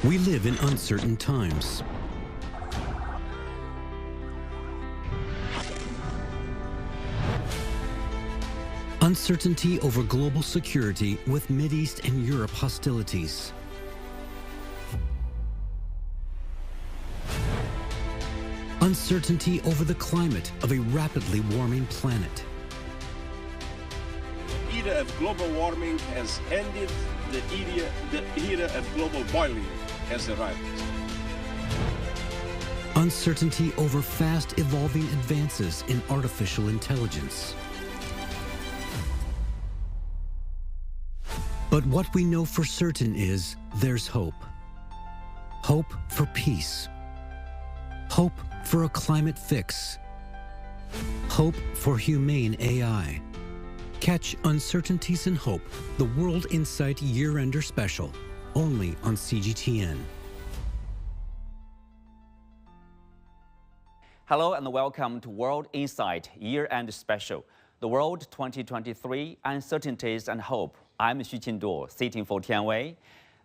We live in uncertain times. Uncertainty over global security with Mideast and Europe hostilities. Uncertainty over the climate of a rapidly warming planet. The era of global warming has ended, the era of global boiling has arrived. Uncertainty over fast evolving advances in artificial intelligence. But what we know for certain is there's hope. Hope for peace. Hope for a climate fix. Hope for humane AI. Catch Uncertainties and Hope, the World Insight Year-Ender Special, only on CGTN. Hello and welcome to World Insight Year-End Special, the World 2023 Uncertainties and Hope. I'm Xu Qinduo, sitting for Tianwei.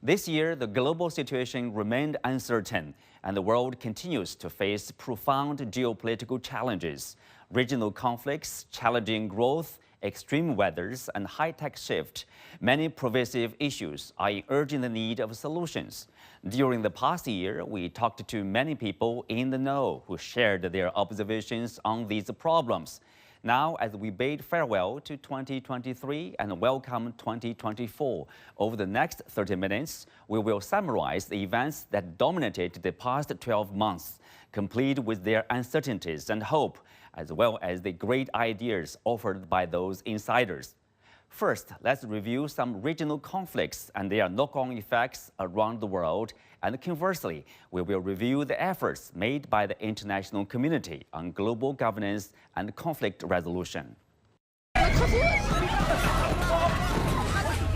This year, the global situation remained uncertain, and the world continues to face profound geopolitical challenges, regional conflicts, challenging growth, extreme weathers, and high-tech shift. Many pervasive issues are urging the need of solutions. During the past year, we talked to many people in the know who shared their observations on these problems. Now, as we bid farewell to 2023 and welcome 2024, over the next 30 minutes, we will summarize the events that dominated the past 12 months, complete with their uncertainties and hope, as well as the great ideas offered by those insiders. First, let's review some regional conflicts and their knock-on effects around the world, and conversely, we will review the efforts made by the international community on global governance and conflict resolution.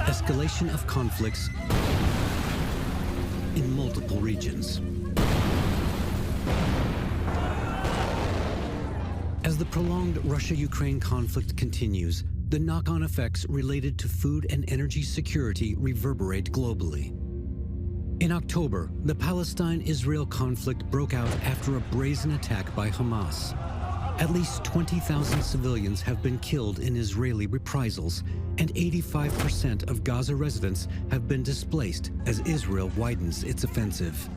Escalation of conflicts in multiple regions. As the prolonged Russia-Ukraine conflict continues, the knock-on effects related to food and energy security reverberate globally. In October, the Palestine-Israel conflict broke out after a brazen attack by Hamas. At least 20,000 civilians have been killed in Israeli reprisals, and 85% of Gaza residents have been displaced as Israel widens its offensive.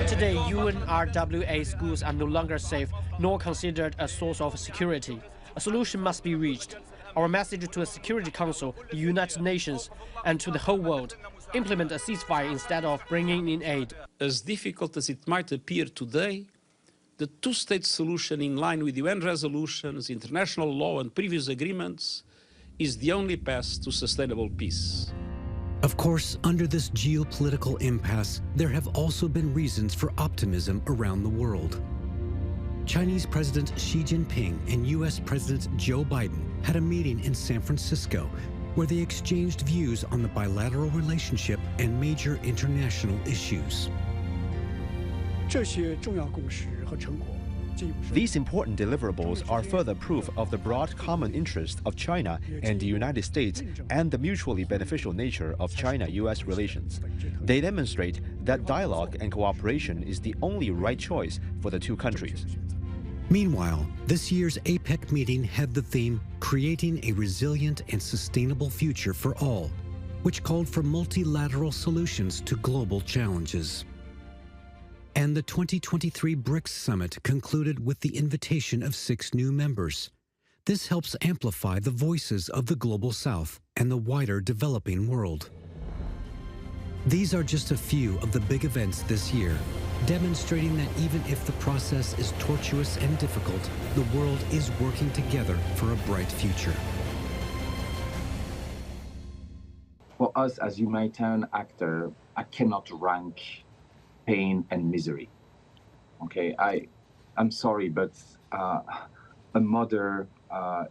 Today, UNRWA schools are no longer safe nor considered a source of security. A solution must be reached. Our message to the Security Council, the United Nations, and to the whole world: implement a ceasefire instead of bringing in aid. As difficult as it might appear today, the two-state solution in line with UN resolutions, international law, and previous agreements is the only path to sustainable peace. Of course, under this geopolitical impasse, there have also been reasons for optimism around the world. Chinese President Xi Jinping and U.S. President Joe Biden had a meeting in San Francisco where they exchanged views on the bilateral relationship and major international issues. These important deliverables are further proof of the broad common interest of China and the United States and the mutually beneficial nature of China-U.S. relations. They demonstrate that dialogue and cooperation is the only right choice for the two countries. Meanwhile, this year's APEC meeting had the theme Creating a Resilient and Sustainable Future for All, which called for multilateral solutions to global challenges. And the 2023 BRICS Summit concluded with the invitation of 6 new members. This helps amplify the voices of the Global South and the wider developing world. These are just a few of the big events this year, demonstrating that even if the process is tortuous and difficult, the world is working together for a bright future. For us as humanitarian actor, I cannot rank pain and misery. Okay, I'm sorry, but a mother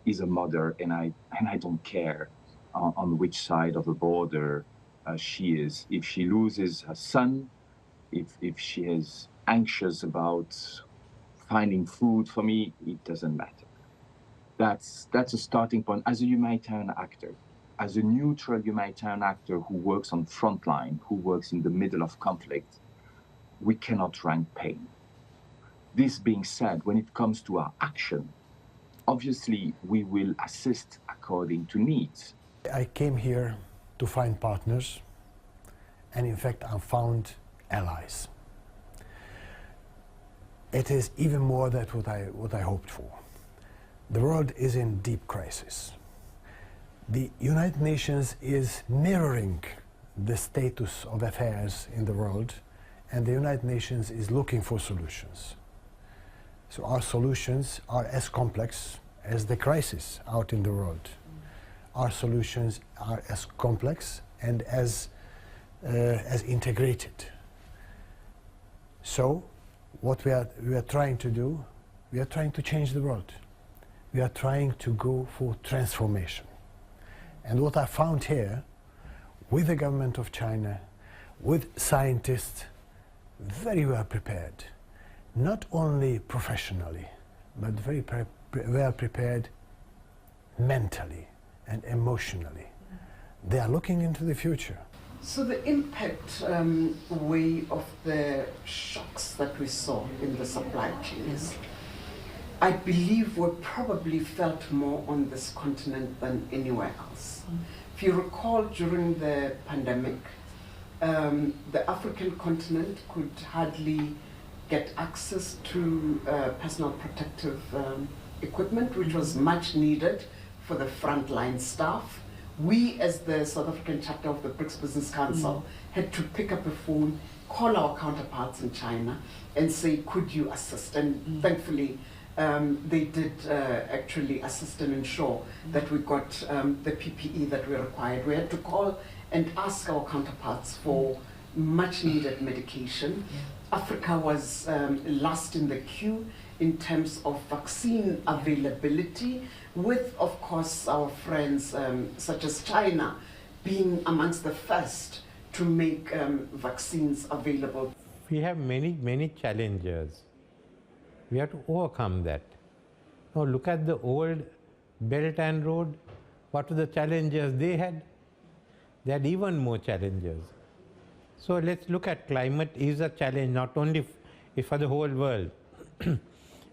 is a mother, and I don't care on which side of the border she is. If she loses her son, if she is anxious about finding food, for me, it doesn't matter. That's a starting point as a humanitarian actor. as a neutral humanitarian actor who works on front line, who works in the middle of conflict, we cannot rank pain. This being said, when it comes to our action, obviously we will assist according to needs. I came here to find partners, and in fact I found allies. It is even more than what I hoped for. The world is in deep crisis. The United Nations is mirroring the status of affairs in the world, and the United Nations is looking for solutions. So our solutions are as complex as the crisis out in the world. Our solutions are as complex and as integrated. So what we are trying to do, we are trying to change the world. We are trying to go for transformation. And what I found here, with the government of China, with scientists, very well prepared, not only professionally, but very well prepared mentally and emotionally. They are looking into the future. So the impact way of the shocks that we saw in the supply chains, I believe were probably felt more on this continent than anywhere else. If you recall, during the pandemic, the African continent could hardly get access to personal protective equipment, which was much needed for the frontline staff. We, as the South African chapter of the BRICS Business Council, had to pick up a phone, call our counterparts in China, and say, could you assist? And thankfully, they did actually assist and ensure that we got the PPE that we required. We had to call and ask our counterparts for much needed medication. Africa was last in the queue in terms of vaccine availability, with, of course, our friends such as China being amongst the first to make vaccines available. We have many challenges. We have to overcome that. Now look at the old Belt and Road. What were the challenges they had? They had even more challenges. So let's look at climate is a challenge not only for the whole world.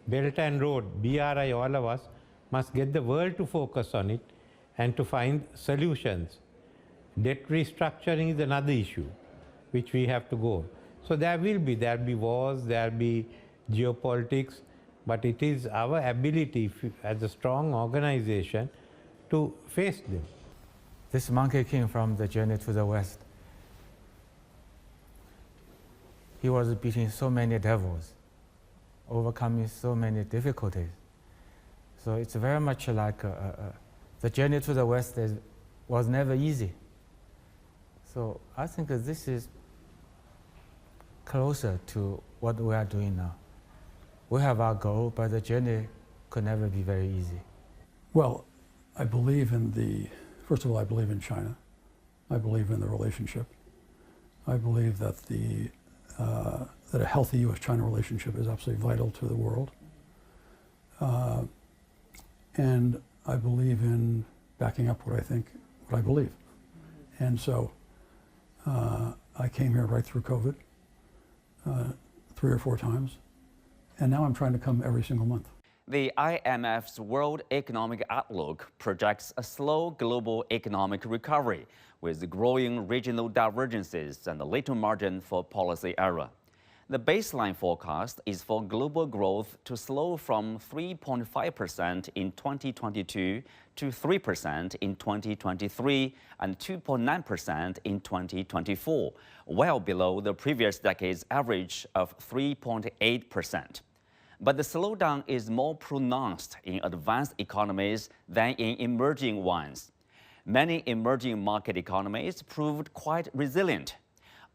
Belt and Road, BRI, all of us must get the world to focus on it and to find solutions. Debt restructuring is another issue which we have to go. So there will be wars, there will be geopolitics, but it is our ability as a strong organization to face them. This monkey king from the journey to the West, he was beating so many devils, overcoming so many difficulties. So it's very much like the journey to the West was never easy. So I think this is closer to what we are doing now. We have our goal, but the journey could never be very easy. Well, I believe first of all, I believe in China. I believe in the relationship. I believe that that a healthy U.S.-China relationship is absolutely vital to the world. And I believe in backing up what I believe. And so I came here right through COVID 3 or 4 times, and now I'm trying to come every single month. The IMF's World Economic Outlook projects a slow global economic recovery with growing regional divergences and little margin for policy error. The baseline forecast is for global growth to slow from 3.5% in 2022 to 3% in 2023 and 2.9% in 2024, well below the previous decade's average of 3.8%. But the slowdown is more pronounced in advanced economies than in emerging ones. Many emerging market economies proved quite resilient.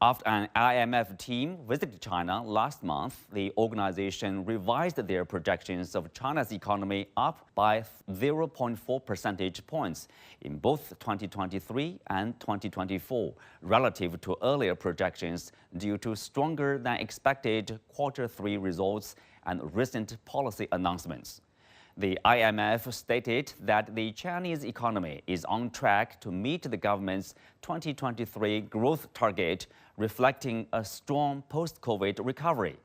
After an IMF team visited China last month, the organization revised their projections of China's economy up by 0.4 percentage points in both 2023 and 2024, relative to earlier projections due to stronger than expected Q3 results and recent policy announcements. The IMF stated that the Chinese economy is on track to meet the government's 2023 growth target, reflecting a strong post-COVID recovery.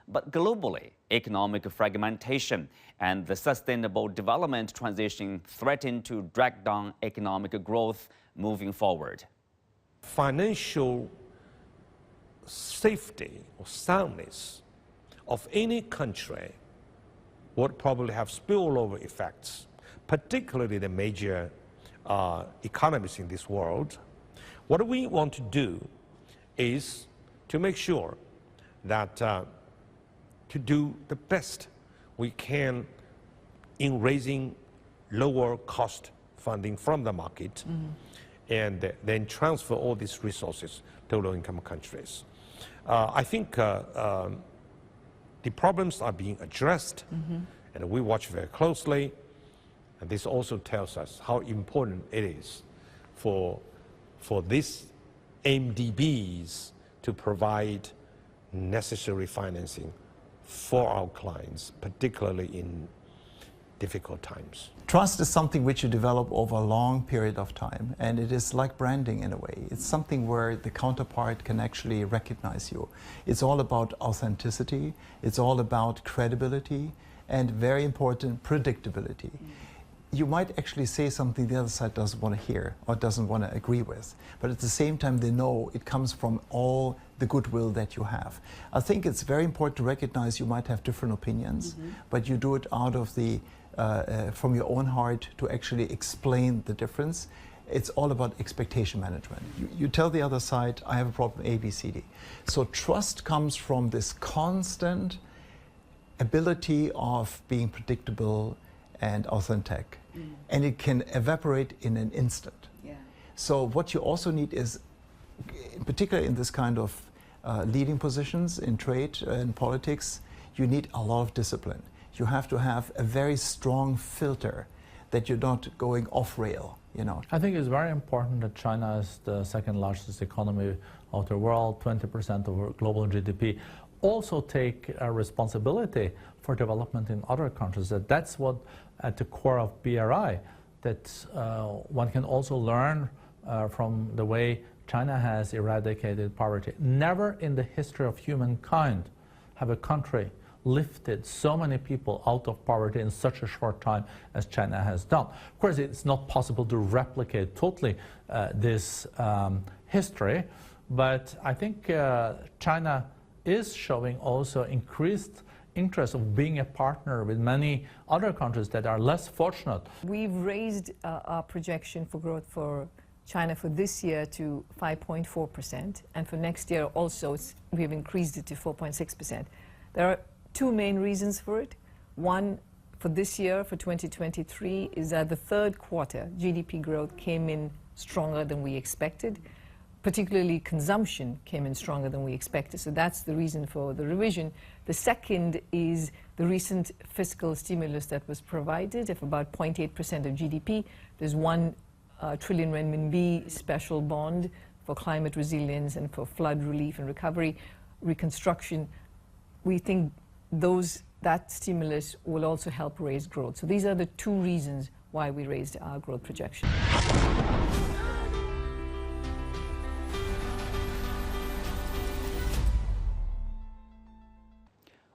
But globally, economic fragmentation and the sustainable development transition threaten to drag down economic growth moving forward. Financial safety or soundness of any country would probably have spillover effects, particularly the major economies in this world. What we want to do is to make sure that to do the best we can in raising lower cost funding from the market, and then transfer all these resources to low-income countries. I think the problems are being addressed, and we watch very closely, and this also tells us how important it is for these MDBs to provide necessary financing for our clients, particularly in difficult times. Trust is something which you develop over a long period of time, and it is like branding in a way. It's something where the counterpart can actually recognize you. It's all about authenticity, it's all about credibility, and very important, predictability. You might actually say something the other side doesn't want to hear or doesn't want to agree with, but at the same time they know it comes from all the goodwill that you have. I think it's very important to recognize you might have different opinions, but you do it out of the from your own heart to actually explain the difference. It's all about expectation management. You tell the other side, I have a problem A, B, C, D. So trust comes from this constant ability of being predictable and authentic, and it can evaporate in an instant. So what you also need is, particularly in this kind of leading positions in trade and politics, you need a lot of discipline. You have to have a very strong filter that you're not going off rail, you know. I think it's very important that China is the second largest economy of the world, 20% of global GDP. Also take a responsibility for development in other countries. That's what at the core of BRI, that one can also learn from the way China has eradicated poverty. Never in the history of humankind have a country lifted so many people out of poverty in such a short time as China has done. Of course, it's not possible to replicate totally this history, but I think China is showing also increased interest of being a partner with many other countries that are less fortunate. We've raised our projection for growth for China for this year to 5.4%, and for next year also we've increased it to 4.6%. There are two main reasons for it. One, for this year, for 2023, is that the third quarter GDP growth came in stronger than we expected. Particularly consumption came in stronger than we expected. So that's the reason for the revision. The second is the recent fiscal stimulus that was provided of about 0.8% of GDP. There's 1 trillion renminbi special bond for climate resilience and for flood relief and recovery, reconstruction. We think that stimulus will also help raise growth. So these are the two reasons why we raised our growth projection.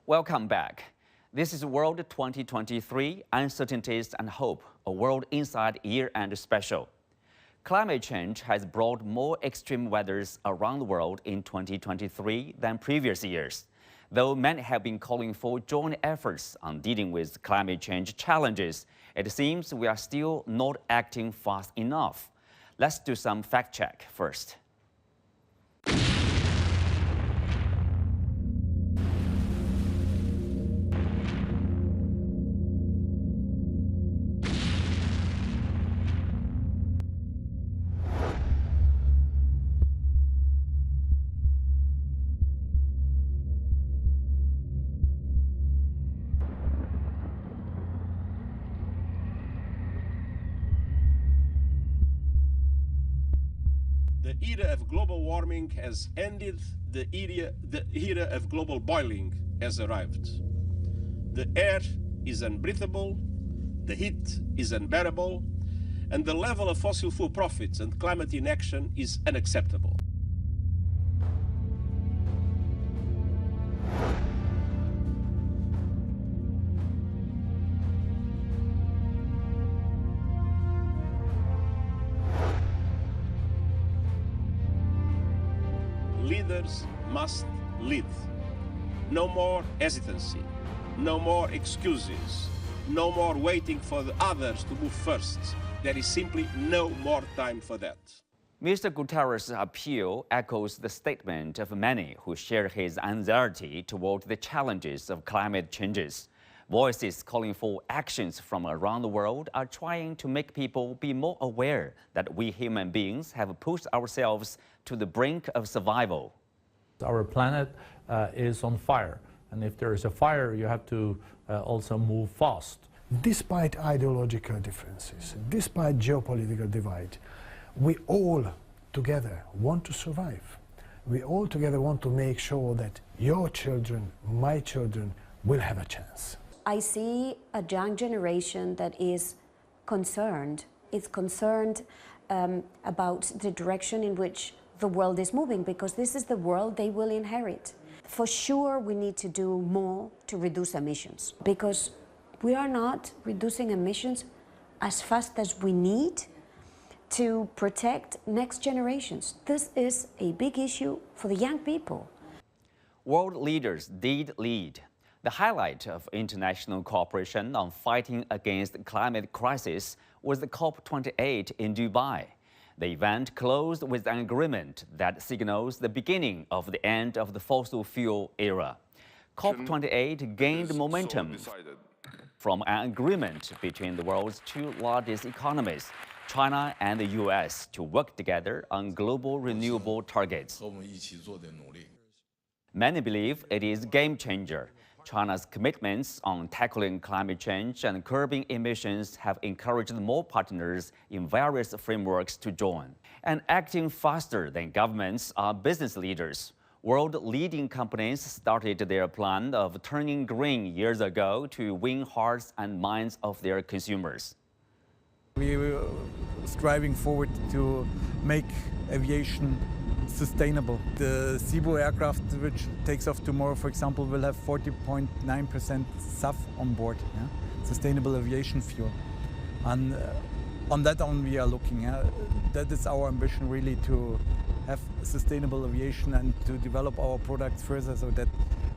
Welcome back. This is World 2023 Uncertainties and Hope, a World Insight Year-End Special. Climate change has brought more extreme weathers around the world in 2023 than previous years. Though many have been calling for joint efforts on dealing with climate change challenges, it seems we are still not acting fast enough. Let's do some fact check first. The era of global warming has ended, the era of global boiling has arrived. The air is unbreathable, The heat is unbearable, and the level of fossil fuel profits and climate inaction is unacceptable. Leaders must lead. No more hesitancy, no more excuses, no more waiting for the others to move first. There is simply no more time for that. Mr. Guterres' appeal echoes the statement of many who share his anxiety toward the challenges of climate changes. Voices calling for actions from around the world are trying to make people be more aware that we human beings have pushed ourselves to the brink of survival. Our planet is on fire, and if there is a fire, you have to also move fast. Despite ideological differences, despite geopolitical divide, we all together want to survive. We all together want to make sure that your children, my children, will have a chance. I see a young generation that is concerned. It's concerned about the direction in which the world is moving, because this is the world they will inherit. For sure, we need to do more to reduce emissions, because we are not reducing emissions as fast as we need to protect next generations. This is a big issue for the young people. World leaders did lead. The highlight of international cooperation on fighting against the climate crisis was the COP28 in Dubai. The event closed with an agreement that signals the beginning of the end of the fossil fuel era. COP28 gained momentum from an agreement between the world's two largest economies, China and the US, to work together on global renewable targets. Many believe it is a game changer. China's commitments on tackling climate change and curbing emissions have encouraged more partners in various frameworks to join. And acting faster than governments are business leaders. World-leading companies started their plan of turning green years ago to win hearts and minds of their consumers. We were striving forward to make aviation sustainable. The Cebu aircraft, which takes off tomorrow, for example, will have 40.9% SAF on board, sustainable aviation fuel. And on that one we are looking. That is our ambition, really, to have sustainable aviation and to develop our products further so that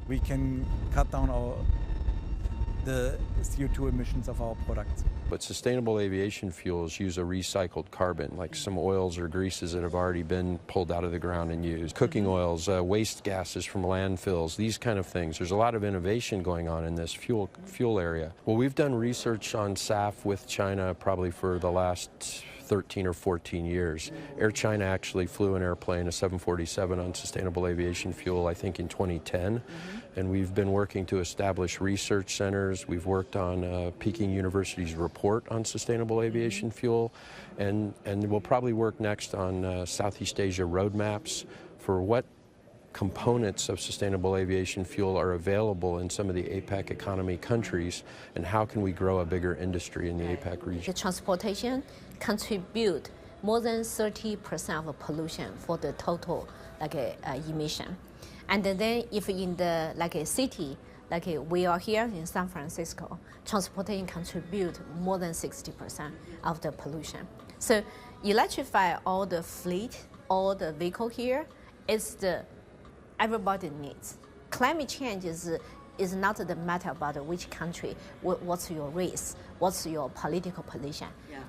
we can cut down the CO2 emissions of our products. But sustainable aviation fuels use a recycled carbon, like some oils or greases that have already been pulled out of the ground and used. Cooking oils, waste gases from landfills, these kind of things. There's a lot of innovation going on in this fuel area. Well, we've done research on SAF with China probably for the last 13 or 14 years. Air China actually flew an airplane, a 747, on sustainable aviation fuel, I think in 2010. And we've been working to establish research centers. We've worked on Peking University's report on sustainable aviation fuel. And we'll probably work next on Southeast Asia roadmaps for what components of sustainable aviation fuel are available in some of the APEC economy countries, and how can we grow a bigger industry in the APEC region. The transportation contribute more than 30% of pollution for the total emission. And then if in the a city, we are here in San Francisco, transportation contribute more than 60% of the pollution. So electrify all the fleet, all the vehicle here is everybody needs. Climate change is not the matter about which country, what's your race, what's your political position. Yeah.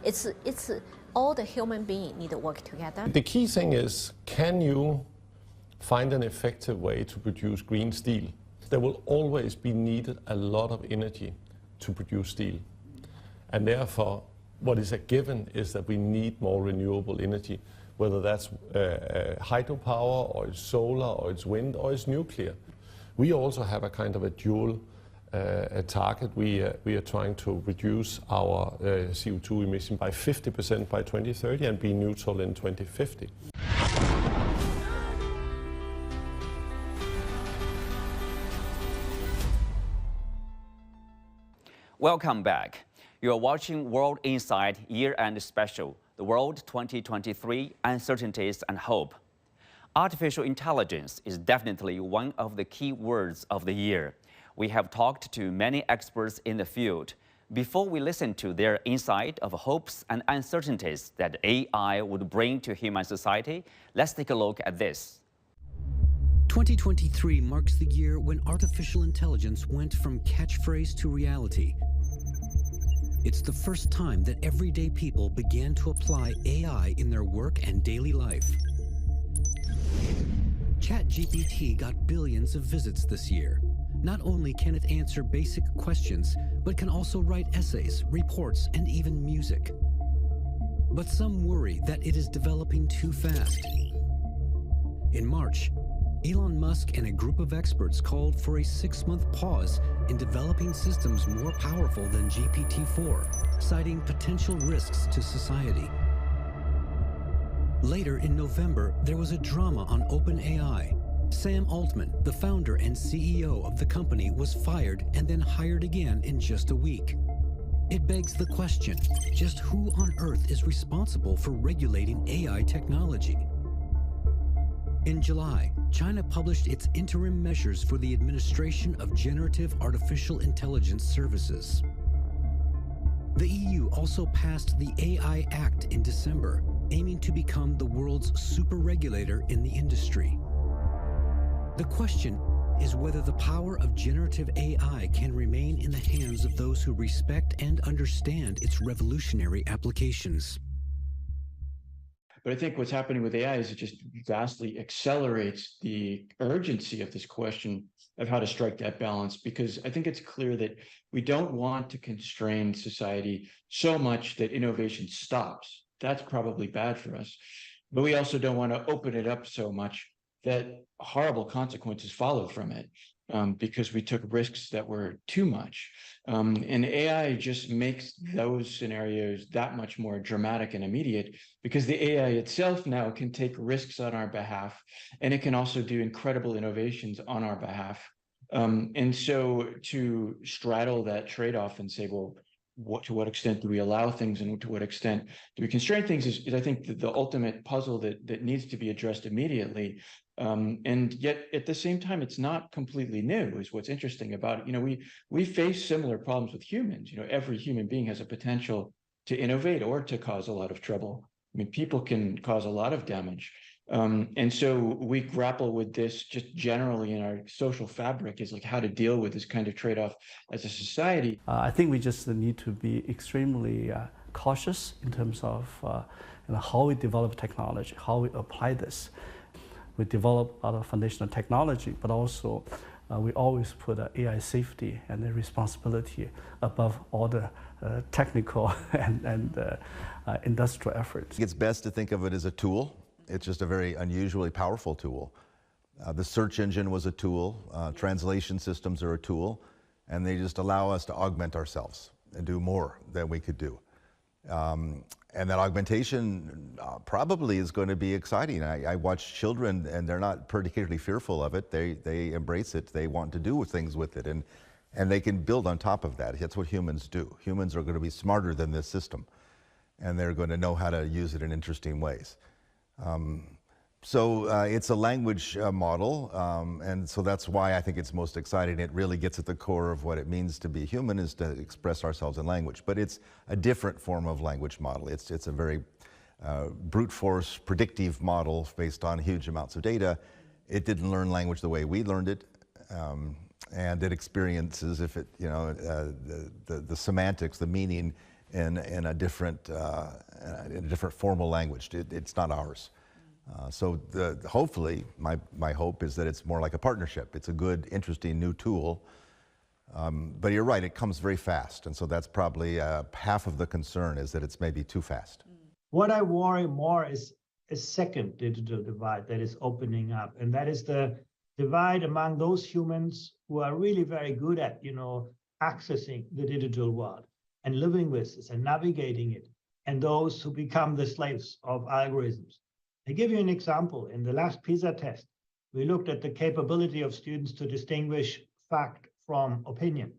It's all the human beings need to work together. The key thing is, can you find an effective way to produce green steel? There will always be needed a lot of energy to produce steel. And therefore, what is a given is that we need more renewable energy, whether that's hydropower, or it's solar, or it's wind, or it's nuclear. We also have a kind of a dual target. We are trying to reduce our CO2 emission by 50% by 2030 and be neutral in 2050. Welcome back. You are watching World Insight Year-End Special, the World 2023 Uncertainties and Hope. Artificial intelligence is definitely one of the key words of the year. We have talked to many experts in the field. Before we listen to their insight of hopes and uncertainties that AI would bring to human society, let's take a look at this. 2023 marks the year when artificial intelligence went from catchphrase to reality. It's the first time that everyday people began to apply AI in their work and daily life. ChatGPT got billions of visits this year. Not only can it answer basic questions, but can also write essays, reports, and even music. But some worry that it is developing too fast. In March, Elon Musk and a group of experts called for a 6-month pause in developing systems more powerful than GPT-4, citing potential risks to society. Later in November, there was a drama on OpenAI. Sam Altman, the founder and CEO of the company, was fired and then hired again in just a week. It begs the question, just who on earth is responsible for regulating AI technology? In July, China published its interim measures for the administration of generative artificial intelligence services. The EU also passed the AI Act in December, aiming to become the world's super regulator in the industry. The question is whether the power of generative AI can remain in the hands of those who respect and understand its revolutionary applications. But I think what's happening with AI is it just vastly accelerates the urgency of this question of how to strike that balance, because I think it's clear that we don't want to constrain society so much that innovation stops. That's probably bad for us. But we also don't want to open it up so much that horrible consequences follow from it, because we took risks that were too much. And AI just makes those scenarios that much more dramatic and immediate, because the AI itself now can take risks on our behalf, and it can also do incredible innovations on our behalf. And so to straddle that trade-off and say, well, to what extent do we allow things and to what extent do we constrain things is I think, the ultimate puzzle that needs to be addressed immediately. And yet at the same time, it's not completely new, is what's interesting about it. We face similar problems with humans. Every human being has a potential to innovate or to cause a lot of trouble. I mean, people can cause a lot of damage. And so we grapple with this just generally in our social fabric, is like how to deal with this kind of trade-off as a society. I think we just need to be extremely cautious in terms of how we develop technology, how we apply this. We develop a lot of foundational technology, but also we always put AI safety and the responsibility above all the technical and industrial efforts. It's best to think of it as a tool. It's just a very unusually powerful tool. The search engine was a tool, translation systems are a tool, and they just allow us to augment ourselves and do more than we could do. And that augmentation probably is going to be exciting. I watch children, and they're not particularly fearful of it. They embrace it. They want to do things with it, and they can build on top of that. That's what humans do. Humans are going to be smarter than this system, and they're going to know how to use it in interesting ways. So it's a language model, and so that's why I think it's most exciting. It really gets at the core of what it means to be human, is to express ourselves in language. But it's a different form of language model. It's a very brute force, predictive model based on huge amounts of data. It didn't learn language the way we learned it, and it experiences the semantics, the meaning in a different formal language. It's not ours. So hopefully, my hope is that it's more like a partnership. It's a good, interesting new tool. But you're right, it comes very fast. And so that's probably half of the concern, is that it's maybe too fast. What I worry more is a second digital divide that is opening up. And that is the divide among those humans who are really very good at, accessing the digital world and living with this and navigating it, and those who become the slaves of algorithms. I give you an example. In the last PISA test, we looked at the capability of students to distinguish fact from opinion.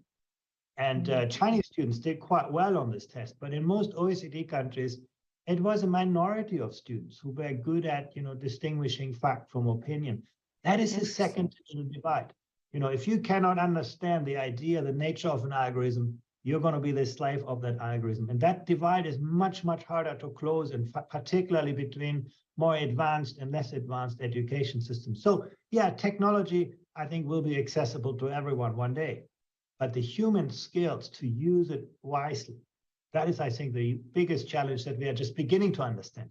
And Chinese students did quite well on this test, but in most OECD countries, it was a minority of students who were good at, distinguishing fact from opinion. That is the second digital divide. If you cannot understand the idea, the nature of an algorithm, you're going to be the slave of that algorithm. And that divide is much, much harder to close, and particularly between more advanced and less advanced education systems. So yeah, technology, I think, will be accessible to everyone one day. But the human skills to use it wisely, that is, I think, the biggest challenge that we are just beginning to understand.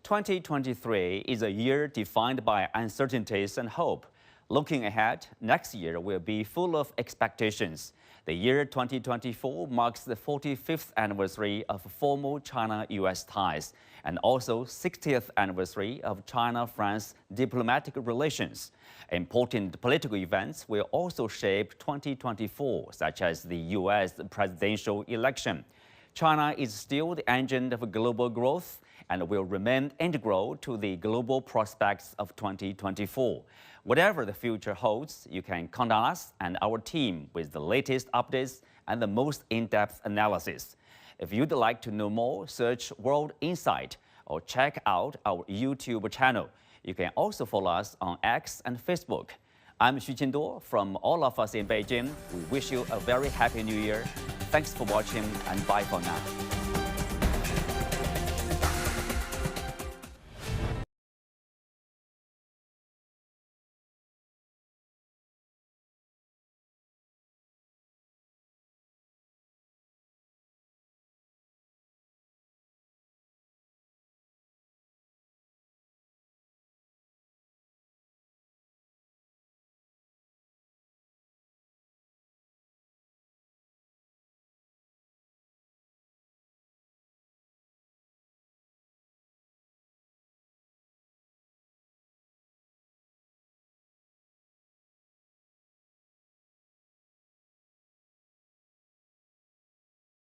2023 is a year defined by uncertainties and hope. Looking ahead, next year will be full of expectations. The year 2024 marks the 45th anniversary of formal China-US ties and also 60th anniversary of China-France diplomatic relations. Important political events will also shape 2024, such as the US presidential election. China is still the engine of global growth and will remain integral to the global prospects of 2024. Whatever the future holds, you can count on us and our team with the latest updates and the most in-depth analysis. If you'd like to know more, search World Insight or check out our YouTube channel. You can also follow us on X and Facebook. I'm Xu Qinduo. From all of us in Beijing, we wish you a very happy New Year. Thanks for watching and bye for now.